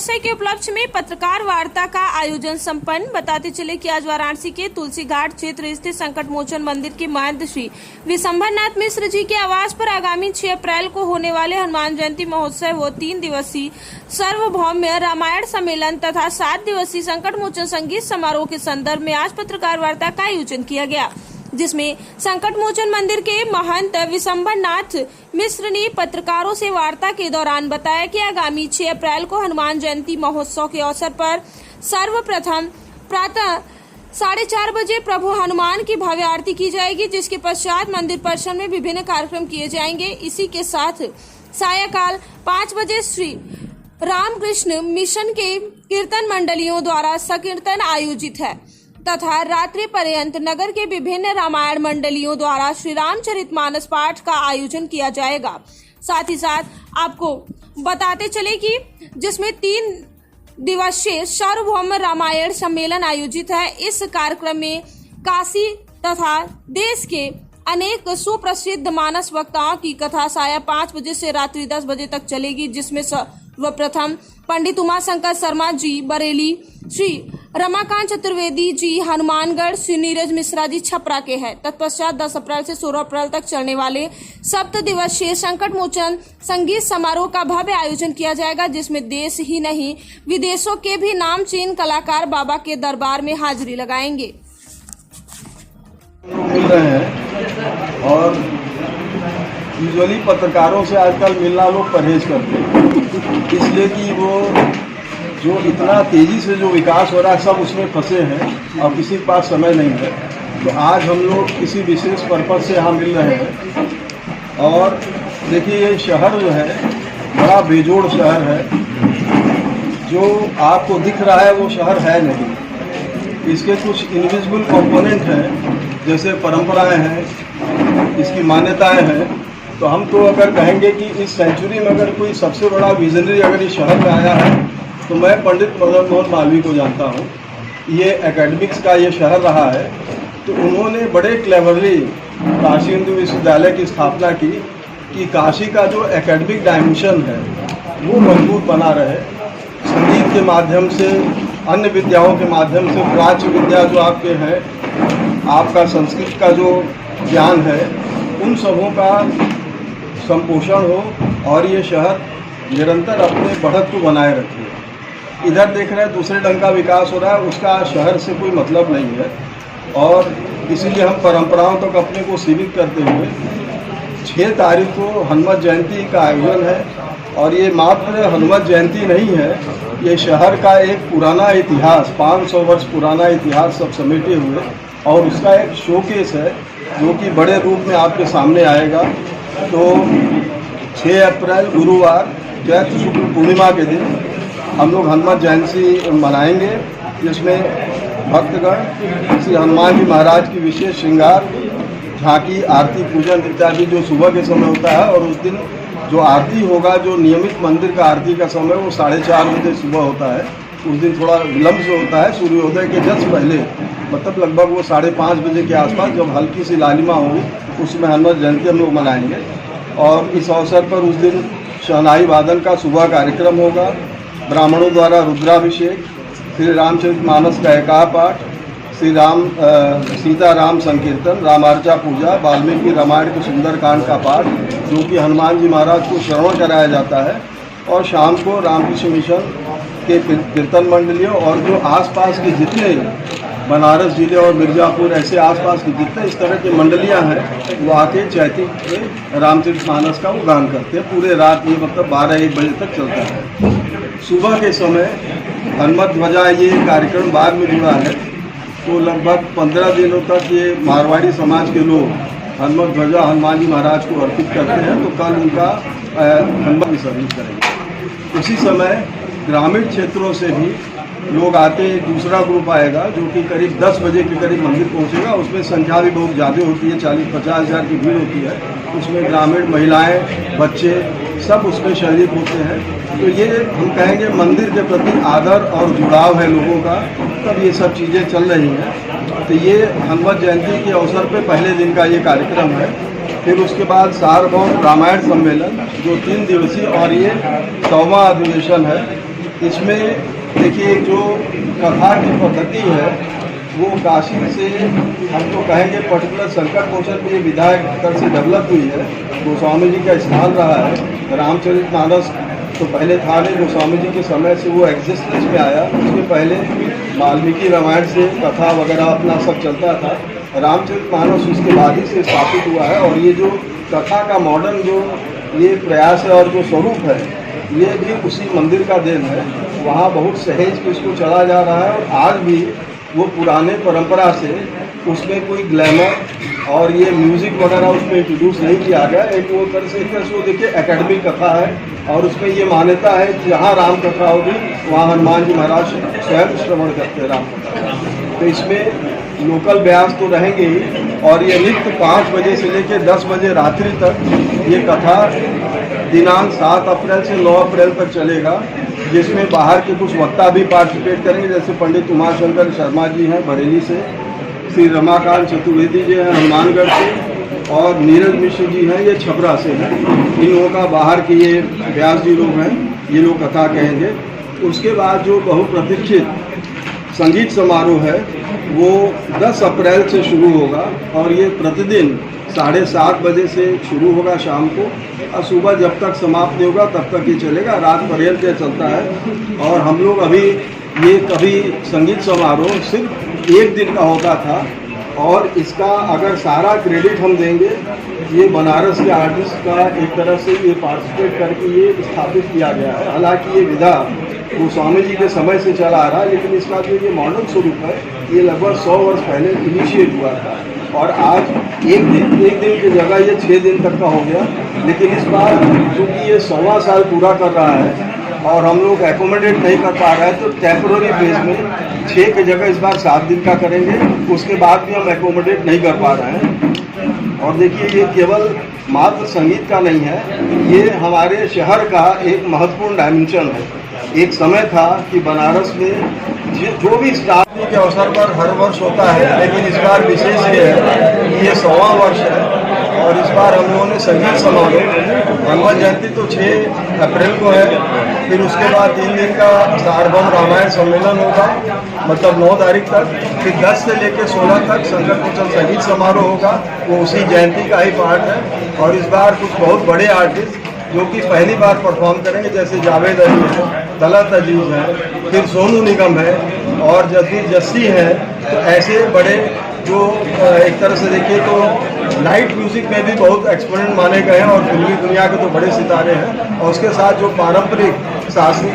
महोत्सव के उपलक्ष्य में पत्रकार वार्ता का आयोजन संपन्न। बताते चले कि आज वाराणसी के तुलसी घाट क्षेत्र स्थित संकट मोचन मंदिर के महंत श्री विशंभरनाथ मिश्र जी के आवास पर आगामी 6 अप्रैल को होने वाले हनुमान जयंती महोत्सव व 3 दिवसीय सार्वभौम्य रामायण सम्मेलन तथा 7 दिवसीय संकट मोचन संगीत समारोह के संदर्भ में आज पत्रकार वार्ता का आयोजन किया गया, जिसमें संकट मोचन मंदिर के महंत विशंभरनाथ मिश्र ने पत्रकारों से वार्ता के दौरान बताया कि आगामी 6 अप्रैल को हनुमान जयंती महोत्सव के अवसर पर सर्वप्रथम प्रातः 4:30 बजे प्रभु हनुमान की भव्य आरती की जाएगी, जिसके पश्चात मंदिर परिसर में विभिन्न कार्यक्रम किए जाएंगे। इसी के साथ सायंकाल 5 बजे श्री रामकृष्ण मिशन के कीर्तन मंडलियों द्वारा संकीर्तन आयोजित है तथा रात्रि पर्यंत नगर के विभिन्न रामायण मंडलियों द्वारा श्री रामचरितमानस पाठ का आयोजन किया जाएगा। साथ ही साथ आपको बताते चले कि जिसमें 3 दिवसीय सार्वभौम रामायण सम्मेलन आयोजित है। इस कार्यक्रम में काशी तथा देश के अनेक सुप्रसिद्ध मानस वक्ताओं की कथा साया 5 बजे से रात्रि 10 बजे तक चलेगी, जिसमें सर्वप्रथम पंडित उमाशंकर शर्मा जी बरेली, श्री रमाकांत चतुर्वेदी जी हनुमानगढ़, श्री नीरज मिश्रा जी छपरा के हैं। तत्पश्चात 10 अप्रैल से 16 अप्रैल तक चलने वाले 7 दिवसीय संकट मोचन संगीत समारोह का भव्य आयोजन किया जाएगा, जिसमें देश ही नहीं विदेशों के भी नामचीन कलाकार बाबा के दरबार में हाजिरी लगाएंगे। मिल रहे हैं और यूजुअली पत्रकारों से आजकल मिलना लोग परहेज करते हैं, इसलिए कि वो जो इतना तेजी से जो विकास हो रहा है सब उसमें फंसे हैं और किसी के पास समय नहीं है। तो आज हम लोग किसी विशेष पर्पज से यहाँ मिल रहे हैं। और देखिए, ये शहर जो है बड़ा बेजोड़ शहर है। जो आपको दिख रहा है वो शहर है नहीं। इसके कुछ इनविजिबल कंपोनेंट हैं, जैसे परंपराएं हैं, इसकी मान्यताएं हैं। तो हम तो अगर कहेंगे कि इस सेंचुरी में अगर कोई सबसे बड़ा विजनरी अगर इस शहर में आया है तो मैं पंडित मदन मोहन मालवीय को जानता हूँ। ये एकेडमिक्स का ये शहर रहा है, तो उन्होंने बड़े क्लेवरली काशी हिंदू विश्वविद्यालय की स्थापना की कि काशी का जो एकेडमिक डायमेंशन है वो मजबूत बना रहे। संगीत के माध्यम से, अन्य विद्याओं के माध्यम से, प्राच्य विद्या जो आपके हैं, आपका संस्कृत का जो ज्ञान है, उन सबों का संपोषण हो और ये शहर निरंतर अपने बढ़त को बनाए रखे। इधर देख रहे हैं दूसरे ढंग का विकास हो रहा है, उसका शहर से कोई मतलब नहीं है। और इसीलिए हम परंपराओं तक अपने को सीमित करते हुए 6 तारीख को हनुमान जयंती का आयोजन है। और ये मात्र हनुमान जयंती नहीं है, ये शहर का एक पुराना इतिहास, 500 वर्ष पुराना इतिहास सब समेटे हुए और उसका एक शोकेस है जो कि बड़े रूप में आपके सामने आएगा। तो 6 अप्रैल गुरुवार चैत्र शुक्ल पूर्णिमा के दिन हम लोग हनुमान जयंती मनाएंगे, जिसमें भक्तगण श्री हनुमान जी महाराज की विशेष श्रृंगार, झांकी, आरती, पूजन इत्यादि जो सुबह के समय होता है। और उस दिन जो आरती होगा, जो नियमित मंदिर का आरती का समय वो 4:30 बजे सुबह होता है। उस दिन थोड़ा विलम्ब से होता है, सूर्योदय के जस्ट पहले, मतलब लगभग वो 5:30 बजे के आसपास, जब हल्की सी लालिमा होगी उसमें हनुमान जयंती हम लोग मनाएंगे। और इस अवसर पर उस दिन शहनाई वादन का सुबह कार्यक्रम होगा, ब्राह्मणों द्वारा रुद्राभिषेक, श्री रामचरितमानस का एकाह पाठ, श्री राम सीता राम संकीर्तन, रामार्चा पूजा, वाल्मीकि रामायण के सुंदरकांड का पाठ, जो कि हनुमान जी महाराज को श्रवण कराया जाता है। और शाम को रामकृष्ण मिशन के कीर्तन मंडलियों और जो आसपास के जितने बनारस जिले और मिर्ज़ापुर ऐसे आसपास के जितने इस तरह की मंडलियां हैं, वो आके चैती के रामचरितमानस का वो गान करते हैं। पूरे रात ये मतलब 12-1 बजे तक चलता है। सुबह के समय हनुमत ध्वजा, ये कार्यक्रम बाद में जुड़ा है, तो लगभग 15 दिनों तक ये मारवाड़ी समाज के लोग हनुमत ध्वजा हनुमान जी महाराज को अर्पित करते हैं। तो कल उनका हनुमान विसर्जित करेंगे। उसी समय ग्रामीण क्षेत्रों से भी लोग आते, दूसरा ग्रुप आएगा जो कि करीब 10 बजे के करीब मंदिर पहुंचेगा। उसमें संख्या भी बहुत ज़्यादा होती है, 40-50 हज़ार की भीड़ होती है। उसमें ग्रामीण महिलाएं, बच्चे सब उसमें शरीक होते हैं। तो ये हम कहेंगे मंदिर के प्रति आदर और जुड़ाव है लोगों का, तब ये सब चीज़ें चल रही हैं। तो ये हनुमान जयंती के अवसर पर पहले दिन का ये कार्यक्रम है। फिर उसके बाद सार्वभौम रामायण सम्मेलन जो 3 दिवसीय और ये 100वां अधिवेशन है, इसमें देखिए जो कथा की पद्धति है वो काशी से हम तो कहेंगे पर्टिकुलर संकट मोचन की विधायक स्तर से डेवलप हुई है। गोस्वामी जी का स्थान रहा है। रामचरितमानस तो पहले था नहीं, गोस्वामी जी के समय से वो एग्जिस्टेंस में आया। उसके पहले वाल्मीकि रामायण से कथा वगैरह अपना सब चलता था। रामचरितमानस उसके बाद ही से स्थापित हुआ है। और ये जो कथा का मॉडर्न जो ये प्रयास है और जो स्वरूप है ये भी उसी मंदिर का देन है। वहाँ बहुत सहेज के इसको चला जा रहा है और आज भी वो पुराने परंपरा से उसमें कोई ग्लैमर और ये म्यूज़िक वगैरह उसमें इंट्रोड्यूस नहीं किया गया। एक वो तरह से वो देखिए एकेडमिक कथा है और उसमें ये मान्यता है कि जहाँ राम कथा होगी वहाँ हनुमान जी महाराज स्वयं श्रवण करते हैं राम कथा। तो इसमें लोकल ब्यास तो रहेंगे ही और ये नित्य 5 बजे से लेकर 10 बजे रात्रि तक ये कथा दिनांक 7 अप्रैल से 9 अप्रैल तक चलेगा, जिसमें बाहर के कुछ वक्ता भी पार्टिसिपेट करेंगे। जैसे पंडित उमाशंकर शर्मा जी हैं बरेली से, श्री रमाकांत चतुर्वेदी जी हैं हनुमानगढ़ से और नीरज मिश्र जी हैं ये छपरा से हैं। इन लोगों का बाहर के ये व्यास जी लोग हैं, ये लोग कथा कहेंगे। उसके बाद जो बहुप्रतीक्षित संगीत समारोह है वो 10 अप्रैल से शुरू होगा और ये प्रतिदिन 7:30 बजे से शुरू होगा शाम को और सुबह जब तक समाप्त नहीं होगा तब तक ये चलेगा, रात पर्यंत ये चलता है। और हम लोग अभी ये कभी संगीत समारोह सिर्फ 1 दिन का होता था और इसका अगर सारा क्रेडिट हम देंगे ये बनारस के आर्टिस्ट का एक तरह से ये पार्टिसिपेट करके ये स्थापित किया गया है। हालांकि ये विधा गोस्वामी जी के समय से चला आ रहा है, लेकिन इसका जो ये मॉडर्न स्वरूप है ये लगभग 100 वर्ष पहले इनिशिएट हुआ था और आज एक दिन की जगह ये 6 दिन तक का हो गया। लेकिन इस बार चूँकि ये 1.25 साल पूरा कर रहा है और हम लोग एकोमोडेट नहीं कर पा रहे हैं तो टेम्पोररी फेज में 6 की जगह इस बार 7 दिन का करेंगे। उसके बाद भी हम एकोमोडेट नहीं कर पा रहे हैं। और देखिए ये केवल मात्र संगीत का नहीं है, ये हमारे शहर का एक महत्वपूर्ण डायमेंशन है। एक समय था कि बनारस में जो भी स्टार्टिंग के अवसर पर हर वर्ष होता है, लेकिन इस बार विशेष ये है, ये 100वां वर्ष है और इस बार हम लोगों ने संगीत समारोह, हनुमान जयंती तो 6 अप्रैल को है, फिर उसके बाद 3 दिन का सार्वभौम रामायण सम्मेलन होगा, मतलब 9 तारीख तक, फिर 10 से लेकर 16 तक संकट मोचन संगीत समारोह होगा, वो उसी जयंती का ही पार्ट है। और इस बार कुछ बहुत बड़े आर्टिस्ट जो कि पहली बार परफॉर्म करेंगे, जैसे जावेद अली है, तलत अजीज है, फिर सोनू निगम है और जसवीर जस्सी है। तो ऐसे बड़े जो एक तरह से देखिए तो लाइट म्यूजिक में भी बहुत एक्सपोनेंट माने गए हैं और फिल्मी दुनिया के तो बड़े सितारे हैं। और उसके साथ जो पारंपरिक शास्त्रीय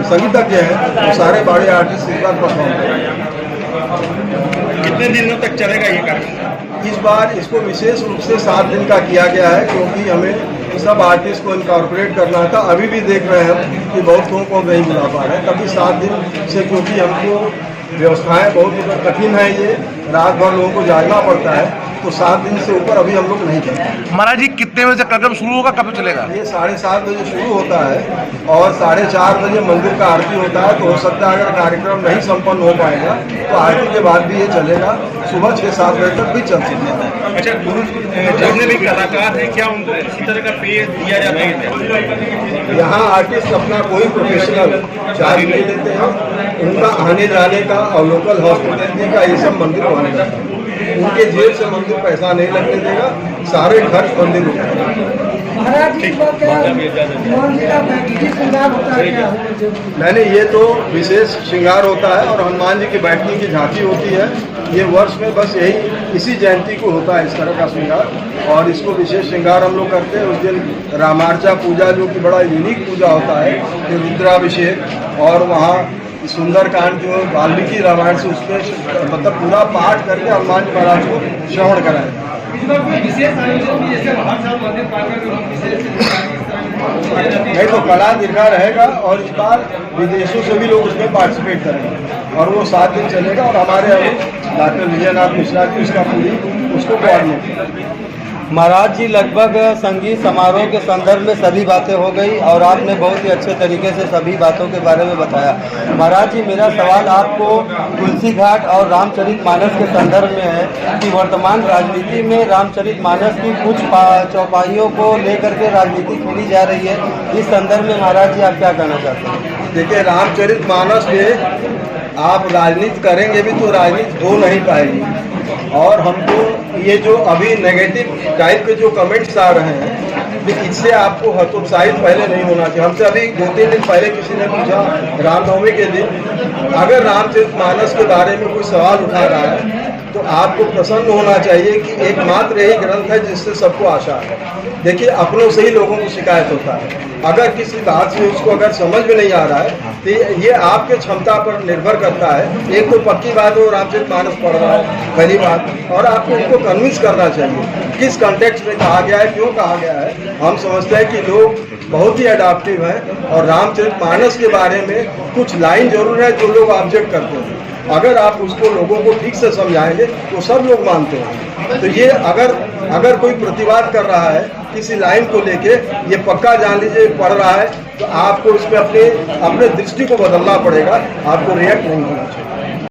संगीतज्ञ हैं वो सारे बड़े आर्टिस्ट इस बार परफॉर्म करेंगे। कितने दिनों तक चलेगा ये कार्यक्रम? इस बार इसको विशेष रूप से 7 दिन का किया गया है क्योंकि हमें सब आर्टिस्ट को इनकॉर्पोरेट करना था। अभी भी देख रहे हैं कि बहुत लोगों को नहीं बुला पा रहे हैं, तभी 7 दिन से, क्योंकि हमको व्यवस्थाएं बहुत कठिन है, ये रात भर लोगों को जागना पड़ता है, तो 7 दिन से ऊपर अभी हम लोग नहीं करते। महाराज जी कितने बजे कार्यक्रम शुरू होगा, कब चलेगा? ये 7:30 बजे शुरू होता है और 4:30 बजे मंदिर का आरती होता है। तो हो सकता है अगर कार्यक्रम नहीं संपन्न हो पाएगा तो आरती के बाद भी ये चलेगा, सुबह 6-7 बजे तक भी चल सकता है। अच्छा, जितने भी कलाकार हैं क्या उनको किसी तरह का पे दिया जाता है? यहाँ आर्टिस्ट अपना कोई प्रोफेशनल चार्ज नहीं लेते हैं, उनका आने जाने का और लोकल हॉस्पिटलिटी का ये सब मंदिर वाले करते हैं। उनके जेब से मंदिर पैसा नहीं लगने देगा, सारे खर्च मंदिर उठाएगा। नहीं, ये तो विशेष श्रृंगार होता है और हनुमान जी की बैठने की झांकी होती है। ये वर्ष में बस यही इसी जयंती को होता है इस तरह का श्रृंगार और इसको विशेष श्रृंगार हम लोग करते हैं। उस दिन रामार्चा पूजा जो कि बड़ा यूनिक पूजा होता है, फिर रुद्राभिषेक और वहाँ सुंदरकांड जो वाल्मीकि रामायण से उसमें मतलब पूरा पाठ करके हनुमान जी महाराज को श्रवण कराएगा। नहीं तो कला दीर्घा रहेगा और इस बार विदेशों से भी लोग उसमें पार्टिसिपेट करेंगे और वो 7 दिन चलेगा और हमारे अभी डॉक्टर विजयनाथ मिश्रा जी उसका पूरी उसको कोऑर्डिनेट। महाराज जी, लगभग संगीत समारोह के संदर्भ में सभी बातें हो गई और आपने बहुत ही अच्छे तरीके से सभी बातों के बारे में बताया। महाराज जी, मेरा सवाल आपको तुलसी घाट और रामचरितमानस के संदर्भ में है कि वर्तमान राजनीति में रामचरितमानस की कुछ चौपाइयों को लेकर के राजनीति खेली जा रही है, इस संदर्भ में महाराज जी आप क्या कहना चाहते हैं? देखिए, रामचरितमानस में आप राजनीति करेंगे भी तो राजनीति हो नहीं पाएगी। और हमको ये जो अभी नेगेटिव टाइप के जो कमेंट्स आ रहे हैं, इससे आपको हतोत्साहित पहले नहीं होना चाहिए। हमसे अभी 2-3 दिन पहले किसी ने पूछा रामनवमी के दिन, अगर रामचरितमानस के बारे में कोई सवाल उठा रहा है तो आपको प्रसन्न होना चाहिए कि एकमात्र यही ग्रंथ है जिससे सबको आशा है। देखिए, अपनों से ही लोगों को शिकायत होता है। अगर किसी बात से उसको अगर समझ में नहीं आ रहा है तो ये आपके क्षमता पर निर्भर करता है। एक तो पक्की बात है, वो रामचरितमानस पढ़ रहा है, पहली बात, और आपको उनको कन्विंस करना चाहिए किस कॉन्टेक्स्ट में कहा गया है, क्यों कहा गया है। हम समझते हैं कि लोग बहुत ही अडॉप्टिव हैं और रामचरितमानस के बारे में कुछ लाइन जरूर है जो लोग ऑब्जेक्ट करते हैं। अगर आप उसको लोगों को ठीक से समझाएंगे तो सब लोग मानते हैं। तो ये अगर कोई प्रतिवाद कर रहा है किसी लाइन को लेके, ये पक्का जान लीजिए पढ़ रहा है तो आपको इस पर अपने दृष्टि को बदलना पड़ेगा, आपको रिएक्ट नहीं होना चाहिए।